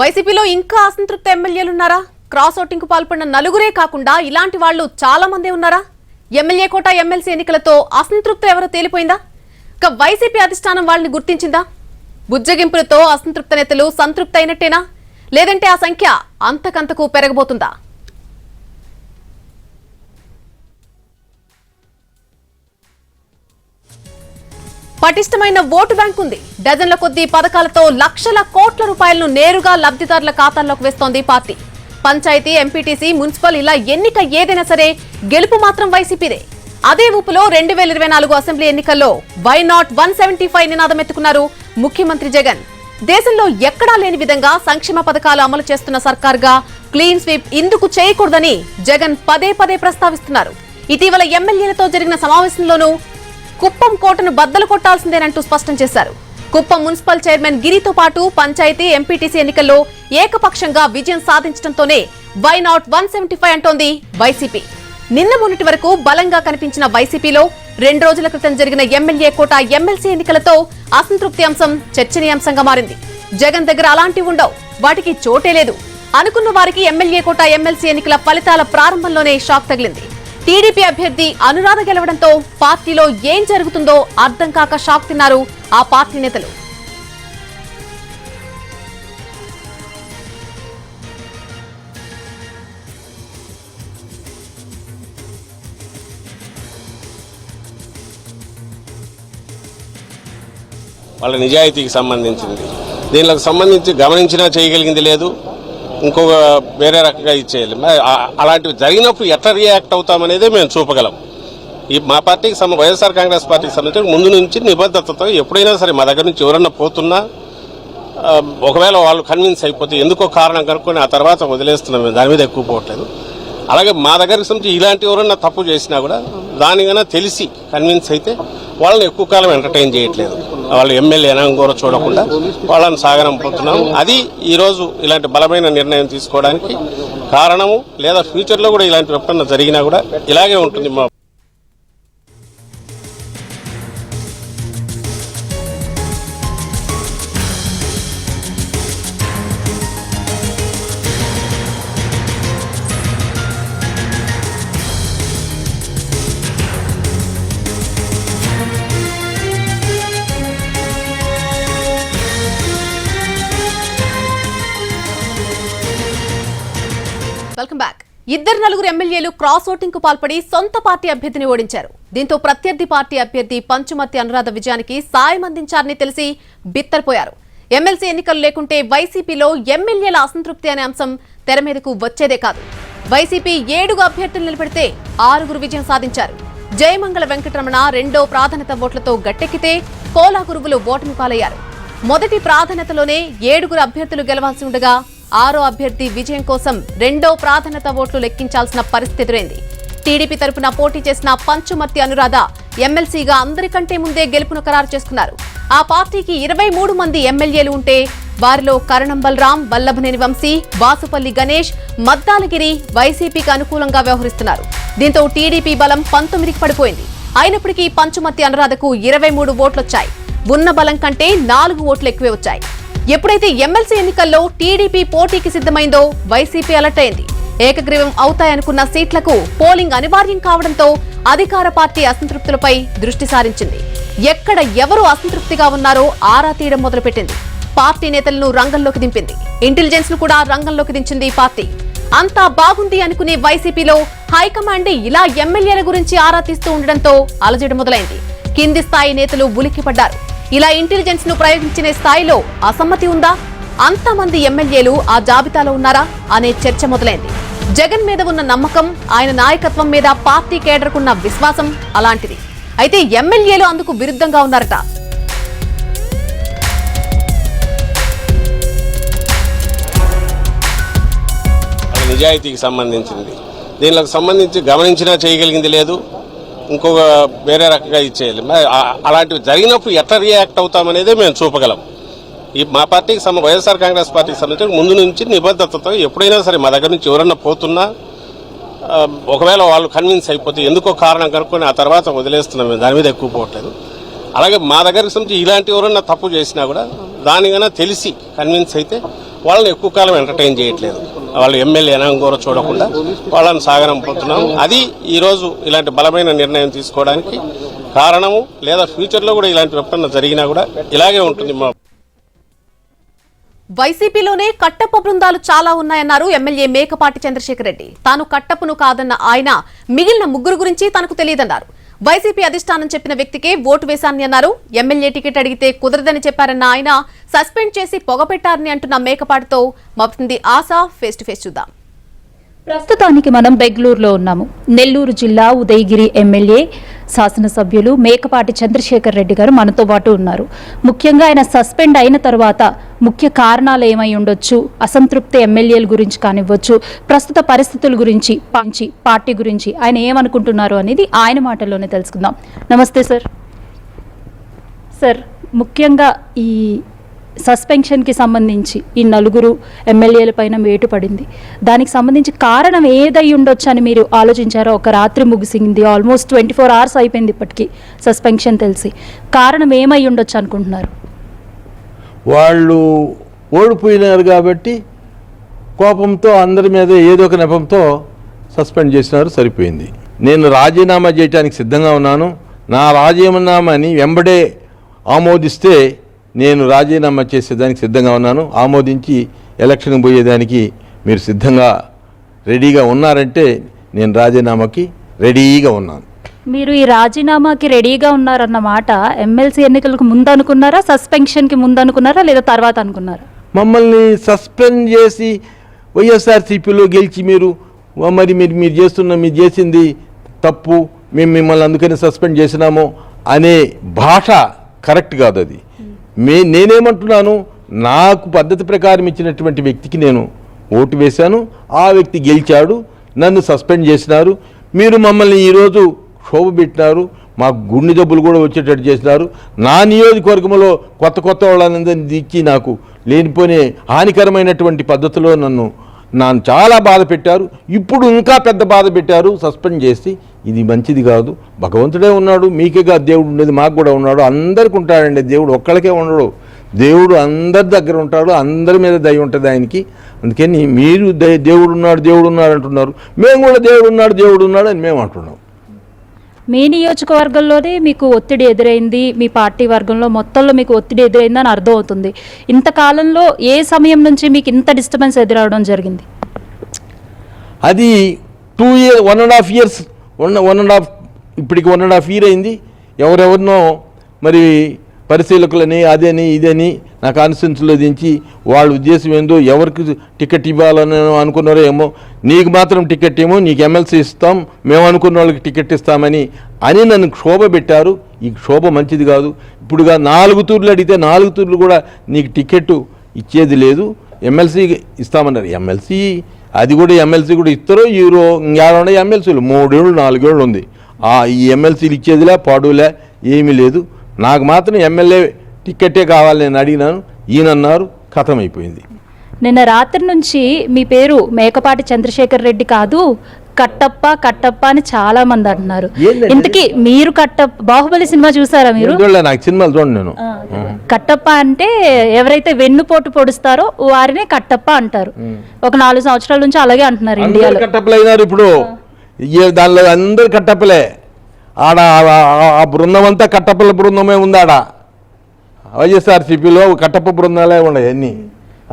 వైసీపీలో ఇంకా అసంతృప్త ఎమ్మెల్యేలున్నారా? Cross voting కు పాల్పడిన నలుగురే కాకుండా ఇలాంటి వాళ్ళు చాలా మంది ఉన్నారా? ఎమ్మెల్యే కోట ఎమ్మెల్సీ ఎన్నికలతో అసంతృప్త ఎవరో తేలిపోయిందా? ఇక వైసీపీ అధిష్టానం వాళ్ళని గుర్తించిందా? బుజ్జగింపులతో అసంతృప్త నేతలు సంతృప్త అయినట్టేనా, లేదంటే ఆ సంఖ్య అంతకంతకు పెరగబోతుందా? పటిష్టమైన ఓటు బ్యాంక్ ఉంది. డజన్ల కొద్దీ పథకాలతో లక్షల కోట్ల రూపాయలను నేరుగా లబ్ధిదారుల ఖాతాల్లోకి వేస్తోంది పార్టీ. పంచాయతీ, ఎంపీటీసీ, మున్సిపల్ ఇలా ఎన్నిక ఏదైనా సరే గెలుపు మాత్రం వైసీపీదే. అదే ఊపులో 2024 అసెంబ్లీ ఎన్నికల్లో వై నాట్ 175 నినాదం ఎత్తుకున్నారు ముఖ్యమంత్రి జగన్. దేశంలో ఎక్కడా లేని విధంగా సంక్షేమ పథకాలు అమలు చేస్తున్న సర్కార్గా క్లీన్ స్వీప్ ఇందుకు చేయకూడదని జగన్ పదే పదే ప్రస్తావిస్తున్నారు. ఇటీవల ఎమ్మెల్యేలతో జరిగిన సమావేశంలోనూ కుప్పం కోటను బద్దలు కొట్టాల్సిందేనంటూ స్పష్టం చేశారు. కుప్పం మున్సిపల్ చైర్మన్ గిరితో పాటు పంచాయతీ, ఎంపీటీసీ ఎన్నికల్లో ఏకపక్షంగా విజయం సాధించడంతోనే వై నాట్ 175 అంటోంది వైసీపీ. నిన్న మొన్నటి వరకు బలంగా కనిపించిన వైసీపీలో 2 రోజుల క్రితం జరిగిన ఎమ్మెల్యే కోట ఎమ్మెల్సీ ఎన్నికలతో అసంతృప్తి అంశం చర్చనీయాంశంగా మారింది. జగన్ దగ్గర అలాంటివి ఉండవు, వాటికి చోటే లేదు. అనుకున్న వారికి ఎమ్మెల్యే కోట ఎమ్మెల్సీ ఎన్నికల ఫలితాల ప్రారంభంలోనే షాక్ తగిలింది. టీడీపీ అభ్యర్థి అనురాధ గెలవడంతో పార్టీలో ఏం జరుగుతుందో అర్థం కాక షాక్ తిన్నారు ఆ పార్టీ నేతలు. వాళ్ళ నిజాయితీకి సంబంధించింది, దీనికి సంబంధించి గమనించినా చేయగలిగింది లేదు, ఇంకొక వేరే రకంగా ఇచ్చేయాలి. అలాంటివి జరిగినప్పుడు ఎట్లా రియాక్ట్ అవుతామనేదే మేము చూపగలం. ఈ మా పార్టీకి వైఎస్ఆర్ కాంగ్రెస్ పార్టీకి సంబంధించి ముందు నుంచి నిబద్ధతతో ఎప్పుడైనా సరే మా దగ్గర నుంచి ఎవరన్నా పోతున్నా ఒకవేళ వాళ్ళు కన్విన్స్ అయిపోతే ఎందుకో కారణం కనుక్కొని ఆ తర్వాత వదిలేస్తున్నాం. మేము దాని మీద ఎక్కువ పోవట్లేదు. అలాగే మా దగ్గరికి సంబంధించి ఇలాంటి ఎవరన్నా తప్పు చేసినా కూడా దానికన్నా తెలిసి కన్విన్స్ అయితే వాళ్ళని ఎక్కువ కాలం ఎంటర్టైన్ చేయట్లేదు. వాళ్ళు ఎమ్మెల్యే కూడా చూడకుండా వాళ్ళని సాగనంపుతున్నాం. అది ఈరోజు ఇలాంటి బలమైన నిర్ణయం తీసుకోవడానికి కారణము. లేదా ఫ్యూచర్లో కూడా ఇలాంటి ఎప్పుడన్నా జరిగినా కూడా ఇలాగే ఉంటుంది. Welcome back. నలుగురు ఎమ్మెల్యేలు క్రాస్ ఓటింగ్ కు పాల్పడి సొంత పార్టీ అభ్యర్థిని ఓడించారు. దీంతో ప్రత్యర్థి పార్టీ అభ్యర్థి పంచుమర్తి అనురాధ విజయానికి సాయం అందించారని తెలిసి బిత్తరపోయారు. ఎమ్మెల్సీ ఎన్నికలు లేకుంటే వైసీపీలో ఎమ్మెల్యేల అసంతృప్తి అనే అంశం తెర మీదకు వచ్చేదే కాదు. వైసీపీ 7 అభ్యర్థులు నిలబెడితే 6 విజయం సాధించారు. జయమంగళ వెంకటరమణ రెండో ప్రాధాన్యత ఓట్లతో గట్టెక్కితే కోలా గురువులు ఓటమి పాలయ్యారు. మొదటి ప్రాధాన్యతలోనే 7 అభ్యర్థులు గెలవాల్సి ఉండగా 6వ అభ్యర్థి విజయం కోసం రెండో ప్రాధాన్యత ఓట్లు లెక్కించాల్సిన పరిస్థితి ఎదురైంది. టీడీపీ తరపున పోటీ చేసిన పంచుమర్తి అనురాధ ఎమ్మెల్సీగా అందరికంటే ముందే గెలుపును ఖరారు చేసుకున్నారు. ఆ పార్టీకి 23 మంది ఎమ్మెల్యేలు ఉంటే వారిలో కరణం బలరాం, వల్లభనేని వంశీ, వాసుపల్లి గణేష్, మద్దాలగిరి వైసీపీకి అనుకూలంగా వ్యవహరిస్తున్నారు. దీంతో టీడీపీ బలం 19కి పడిపోయింది. అయినప్పటికీ పంచుమర్తి అనురాధకు 23 ఓట్లొచ్చాయి. ఉన్న బలం కంటే 4 ఓట్లు ఎక్కువే వచ్చాయి. ఎప్పుడైతే ఎమ్మెల్సీ ఎన్నికల్లో టీడీపీ పోటీకి సిద్ధమైందో వైసీపీ అలర్ట్ అయింది. ఏకగ్రీవం అవుతాయనుకున్న సీట్లకు పోలింగ్ అనివార్యం కావడంతో అధికార పార్టీ అసంతృప్తులపై దృష్టి సారించింది. ఎక్కడ ఎవరు అసంతృప్తిగా ఉన్నారో ఆరా తీయడం మొదలుపెట్టింది. పార్టీ నేతలను రంగంలోకి దింపింది. ఇంటెలిజెన్స్ ను కూడా రంగంలోకి దించింది పార్టీ. అంతా బాగుంది అనుకునే వైసీపీలో హైకమాండ్ ఇలా ఎమ్మెల్యేల గురించి ఆరా తీస్తూ ఉండడంతో అలజడి మొదలైంది. కింది స్థాయి నేతలు ఉలిక్కిపడ్డారు. ఇలా ఇంటెలిజెన్స్ ను ప్రయోగించిన స్థాయిలో అసమ్మతి ఉందా? అంతమంది ఎమ్మెల్యేలు ఆ జాబితాలో ఉన్నారా అనే చర్చ మొదలైంది. జగన్ మీద ఉన్న నమ్మకం, ఆయన నాయకత్వం మీద పార్టీ కేడర్కున్న విశ్వాసం అలాంటిది. అయితే ఎమ్మెల్యేలు అందుకు విరుద్ధంగా ఉన్నారట. నిజాయితీకి సంబంధించింది, దీనికి సంబంధించి గమనించినా చేయగలిగింది లేదు, ఇంకొక వేరే రకంగా ఇచ్చేయాలి. అలాంటివి జరిగినప్పుడు ఎట్లా రియాక్ట్ అవుతామనేదే మేము చూపగలం. ఈ మా పార్టీకి వైఎస్ఆర్ కాంగ్రెస్ పార్టీకి సంబంధించి ముందు నుంచి నిబద్ధతతో ఎప్పుడైనా సరే మా దగ్గర నుంచి ఎవరన్నా పోతున్నా ఒకవేళ వాళ్ళు కన్విన్స్ అయిపోతే ఎందుకో కారణం కనుక్కొని ఆ తర్వాత వదిలేస్తున్నాం. మేము దాని మీద ఎక్కువ పోవట్లేదు. అలాగే మా దగ్గరికి సంబంధించి ఇలాంటి ఎవరన్నా తప్పు చేసినా కూడా దానికన్నా తెలిసి కన్విన్స్ అయితే వాళ్ళని ఎక్కువ కాలం ఎంటర్టైన్ చేయట్లేదు. వాళ్ళు ఎమ్మెల్యేనా ఇంకోరో చూడకుండా వాళ్ళని సాగనంపుతున్నాం. అది ఈరోజు ఇలాంటి బలమైన నిర్ణయం తీసుకోవడానికి కారణము. లేదా ఫ్యూచర్లో కూడా ఇలాంటి ఎప్పుడన్నా జరిగినా కూడా ఇలాగే ఉంటుంది. వైసీపీలోనే కట్టప్ప బృందాలు చాలా ఉన్నాయన్నారు ఎమ్మెల్యే మేకపాటి చంద్రశేఖర్ రెడ్డి. తాను కట్టప్పను కాదన్న ఆయన మిగిలిన ముగ్గురు గురించి తనకు తెలియదన్నారు. వైసీపీ అధిష్టానం చెప్పిన వ్యక్తికే ఓటు వేశానని అన్నారు. ఎమ్మెల్యే టికెట్ అడిగితే కుదరదని చెప్పారన్న ఆయన సస్పెండ్ చేసి పొగపెట్టారని అంటున్న మేకపాటితో మౌతుంది ఆశ. ఫేస్ టు ఫేస్ చూద్దాం. ప్రస్తుతానికి మనం బెంగళూరులో ఉన్నాము. నెల్లూరు జిల్లా ఉదయగిరి ఎమ్మెల్యే శాసనసభ్యులు మేకపాటి చంద్రశేఖర్ రెడ్డి గారు మనతో పాటు ఉన్నారు. ముఖ్యంగా ఆయన సస్పెండ్ అయిన తర్వాత ముఖ్య కారణాలు ఏమై ఉండొచ్చు, అసంతృప్తి ఎమ్మెల్యేల గురించి కానివ్వచ్చు, ప్రస్తుత పరిస్థితుల గురించి, పార్టీ గురించి ఆయన ఏమనుకుంటున్నారు అనేది ఆయన మాటల్లోనే తెలుసుకుందాం. నమస్తే సార్. సార్, ముఖ్యంగా ఈ సస్పెన్షన్కి సంబంధించి ఈ నలుగురు ఎమ్మెల్యేల పైన వేటు పడింది. దానికి సంబంధించి కారణం ఏదై ఉండొచ్చు అని మీరు ఆలోచించారో? ఒక రాత్రి ముగిసింది, ఆల్మోస్ట్ 24 hours అయిపోయింది ఇప్పటికీ సస్పెన్షన్ తెలిసి. కారణం ఏమై ఉండొచ్చు అనుకుంటున్నారు? వాళ్ళు ఓడిపోయినారు కాబట్టి కోపంతో అందరి మీద ఏదో ఒక నెపంతో సస్పెండ్ చేసినారు, సరిపోయింది. నేను రాజీనామా చేయడానికి సిద్ధంగా ఉన్నాను. నా రాజీనామాని వెంబడే ఆమోదిస్తే నేను రాజీనామా చేసేదానికి సిద్ధంగా ఉన్నాను. ఆమోదించి ఎలక్షన్ పోయేదానికి మీరు సిద్ధంగా రెడీగా ఉన్నారంటే నేను రాజీనామాకి రెడీగా ఉన్నాను. మీరు ఈ రాజీనామాకి రెడీగా ఉన్నారన్న మాట ఎమ్మెల్సీ ఎన్నికలకు ముందు అనుకున్నారా, సస్పెన్షన్కి ముందు అనుకున్నారా, లేదా తర్వాత అనుకున్నారా? మమ్మల్ని సస్పెండ్ చేసి వైఎస్ఆర్సీపీలో గెలిచి మీరు మీరు చేసింది తప్పు, మేము మిమ్మల్ని అందుకని సస్పెండ్ చేసినాము అనే భాష కరెక్ట్ కాదు. అది నేనేమంటున్నాను, నాకు పద్ధతి ప్రకారం ఇచ్చినటువంటి వ్యక్తికి నేను ఓటు వేశాను. ఆ వ్యక్తి గెలిచాడు, నన్ను సస్పెండ్ చేసినారు. మీరు మమ్మల్ని ఈరోజు క్షోభ పెట్టినారు, మాకు గుండె జబ్బులు కూడా వచ్చేటట్టు చేసినారు. నా నియోజకవర్గంలో కొత్త వాళ్ళందరినీ దిక్కి నాకు లేనిపోనే హానికరమైనటువంటి పద్ధతిలో నన్ను చాలా బాధ పెట్టారు. ఇప్పుడు ఇంకా పెద్ద బాధ పెట్టారు సస్పెండ్ చేసి. ఇది మంచిది కాదు. భగవంతుడే ఉన్నాడు, మీకేగా దేవుడు ఉండేది, మాకు కూడా ఉన్నాడు. అందరికి ఉంటాడండి దేవుడు, ఒక్కళ్ళకే ఉండడు. దేవుడు అందరి దగ్గర ఉంటాడు, అందరి మీద దయ ఉంటుంది ఆయనకి. అందుకని మీరు దేవుడు ఉన్నాడు అంటున్నారు, మేము కూడా దేవుడు ఉన్నాడు అని మేము అంటున్నాం. మీ నియోజకవర్గంలోనే మీకు ఒత్తిడి ఎదురైంది, మీ పార్టీ వర్గంలో మొత్తంలో మీకు ఒత్తిడి ఎదురైందని అర్థం అవుతుంది. ఇంతకాలంలో ఏ సమయం నుంచి మీకు ఇంత డిస్టర్బెన్స్ ఎదురవడం జరిగింది? అది 2 years 1.5 years ఇప్పటికి 1.5 year అయింది. ఎవరెవరినో మరి పరిశీలకులని అదని ఇదని నా కాన్స్టిట్యున్సీలో దించి వాళ్ళ ఉద్దేశం ఏందో, ఎవరికి టికెట్ ఇవ్వాలని అనుకున్నారో ఏమో, నీకు మాత్రం టికెట్ ఏమో, నీకు ఎమ్మెల్సీ ఇస్తాం, మేము అనుకున్న వాళ్ళకి టికెట్ ఇస్తామని నన్ను క్షోభ పెట్టారు. ఈ క్షోభ మంచిది కాదు. ఇప్పుడుగా 4 తూర్లు అడిగితే 4 తూర్లు కూడా నీకు టికెట్ ఇచ్చేది లేదు, ఎమ్మెల్సీ ఇస్తామన్నారు. ఎమ్మెల్సీ అది కూడా ఎమ్మెల్సీ కూడా ఇస్తారో ఈరో ఇంకేడా ఎమ్మెల్సీలు 3 ఏళ్ళు 4 ఏళ్ళు ఉంది. ఈ ఎమ్మెల్సీలు ఇచ్చేదిలే పాడులే ఏమీ లేదు. నాకు మాత్రం ఎమ్మెల్యే టికెట్టే కావాలి నేను అడిగినాను, ఈయనన్నారు, ఖతమైపోయింది. నిన్న రాత్రి నుంచి మీ పేరు మేకపాటి చంద్రశేఖర్ రెడ్డి కాదు, కట్టప్ప అని చాలా మంది అంటున్నారు. ఇంతకీ మీరు బాహుబలి సినిమా చూసారా మీరు? నాకు సినిమాలు చూడండి నేను. కట్టప్ప అంటే ఎవరైతే వెన్నుపోటు పొడుస్తారో వారినే కట్టప్ప అంటారు. ఒక 4 సంవత్సరాల నుంచి అలాగే అంటున్నారు ఇండియాలో. కట్టప్పలు అయినారు ఇప్పుడు, దానిలో అందరు కట్టప్పలే. ఆ బృందం అంతా కట్టప్పల బృందమే ఉందాడ. వైఎస్ఆర్సీపీలో కట్టప్ప బృందాలే ఉన్నాయి అన్ని.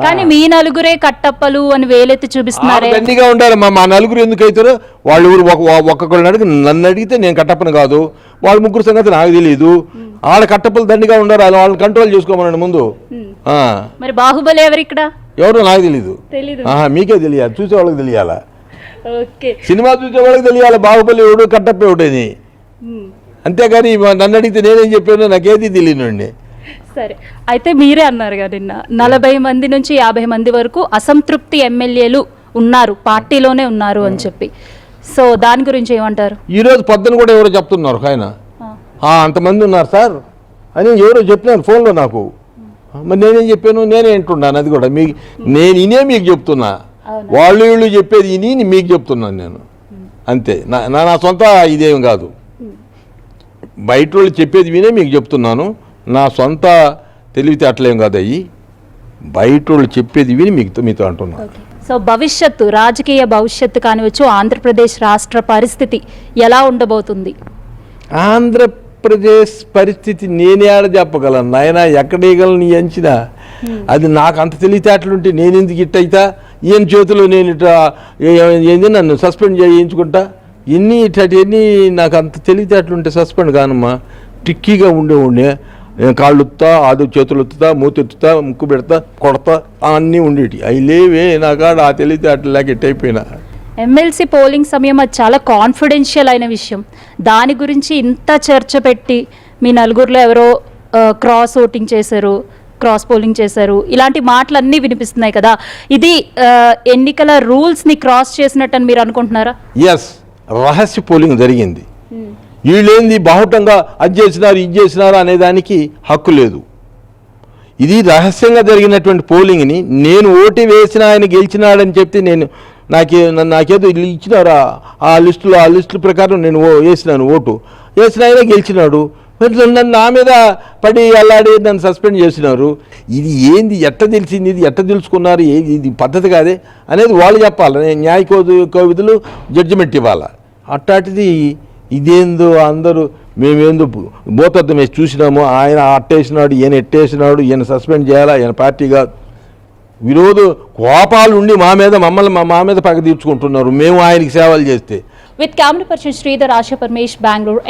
కానీ మీ నలుగురే కట్టప్పలు అని వేలెత్తి చూపిస్తున్నారు. దండిగా ఉండాలి. మా నలుగురు ఎందుకు అవుతారో వాళ్ళు ఊరు ఒక్కొక్కరిని అడిగి నన్ను అడిగితే నేను కట్టప్పను కాదు, వాళ్ళ ముగ్గురు సంగతి నాకు తెలియదు. వాళ్ళ కట్టప్పలు దండిగా ఉండారు, వాళ్ళని కంట్రోల్ చేసుకోమనండి ముందు. మరి బాహుబలి ఎవరు ఇక్కడ? ఎవరో నాకు తెలీదు. మీకే తెలియాలి, చూసే వాళ్ళకి తెలియాలా, సినిమా చూసే వాళ్ళకి తెలియాలి బాహుబలి ఎవడు కట్టప్ప ఎవడని. అంతేగాని నన్ను అడిగితే నేనేం చెప్పానో నాకేది తెలియనండి. సరే, అయితే మీరే అన్నారు కదా నిన్న 40 మంది నుంచి 50 మంది వరకు అసంతృప్తి ఎమ్మెల్యేలు ఉన్నారు, పార్టీలోనే ఉన్నారు అని చెప్పి. సో దాని గురించి ఏమంటారు? ఈరోజు పొద్దున కూడా ఎవరో చెప్తున్నారు, ఆయన అంతమంది ఉన్నారు సార్ అని ఎవరో చెప్పినారు ఫోన్లో నాకు. మరి నేనేం చెప్పాను, నేనే వింటున్నాను. అది కూడా నేను మీకు చెప్తున్నా, వాళ్ళు చెప్పేది ఇని మీకు చెప్తున్నాను నేను, అంతే. నా సొంత ఇదేం కాదు, బయట వాళ్ళు చెప్పేది వినే మీకు చెప్తున్నాను. నా సొంత తెలివితే అట్లేం కాదు అయ్యి. బయట వాళ్ళు చెప్పేది విని మీతో అంటున్నాను. సో భవిష్యత్తు, రాజకీయ భవిష్యత్తు కానివచ్చు, ఆంధ్రప్రదేశ్ రాష్ట్ర పరిస్థితి ఎలా ఉండబోతుంది? ఆంధ్రప్రదేశ్ పరిస్థితి నేనే ఆడ చెప్పగలను నాయన, ఎక్కడేయగలను ఎంచినా. అది నాకు అంత తెలివితేటలుంటే నేను ఎందుకు ఇట్టయితా? ఈయన చేతిలో నేను ఇట్లా ఏంది నన్ను సస్పెండ్ చేయించుకుంటా? ఇట్లాంటివన్నీ నాకు అంత తెలివితేటలుంటే సస్పెండ్ కానమ్మా. టిక్కీగా ఉండే నేను కాళ్ళు ఎత్తుతా, ఆదు చేతులు ఎత్తుతా, మూతి ఎత్తుతా, ముక్కు పెడతా, కొడతా, అన్నీ ఉండేటి. అవి లేవే నాకాడ ఆ తెలివితేటలు లేక ఎట్టయిపోయినా. ఎమ్మెల్సీ పోలింగ్ సమయం అది చాలా కాన్ఫిడెన్షియల్ అయిన విషయం. దాని గురించి ఇంత చర్చ పెట్టి మీ నలుగురిలో ఎవరో క్రాస్ ఓటింగ్ చేశారు, క్రాస్ పోలింగ్ చేశారు, ఇలాంటి మాటలన్నీ వినిపిస్తున్నాయి కదా. ఇది ఎన్నికల రూల్స్ని క్రాస్ చేసినట్టు అని మీరు అనుకుంటున్నారా? ఎస్, రహస్య పోలింగ్ జరిగింది. వీళ్ళేంది బాహుటంగా అది చేసినారు ఇది చేసినారు అనేదానికి హక్కు లేదు. ఇది రహస్యంగా జరిగినటువంటి పోలింగ్ని నేను ఓటు వేసిన ఆయన గెలిచినాడని చెప్తే నాకేదో ఇచ్చినారు ఆ లిస్టుల ప్రకారం నేను వేసినాను, ఓటు వేసిన ఆయన గెలిచినాడు. నన్ను నా మీద పడి అల్లాడి నన్ను సస్పెండ్ చేసినారు. ఇది ఏంది, ఎట్ట తెలిసింది, ఇది ఎట్ట తెలుసుకున్నారు, ఇది పద్ధతి కాదే అనేది వాళ్ళు చెప్పాలి. న్యాయ కోవిధులు జడ్జిమెంట్ ఇవ్వాలి. అట్టాటిది ఇదేందో అందరూ మేమేందో భూతత్వం వేసి చూసినాము, ఆయన అట్టేసినాడు, ఈయన ఎట్టేసినాడు, ఈయన సస్పెండ్ చేయాలా, ఈయన పార్టీగా విరోధ కోపాలు ఉండి మా మీద పగ తీర్చుకుంటున్నారు మేము ఆయనకి సేవలు చేస్తే. With camera person Sridhar, ASHA Paramesh, Bengaluru.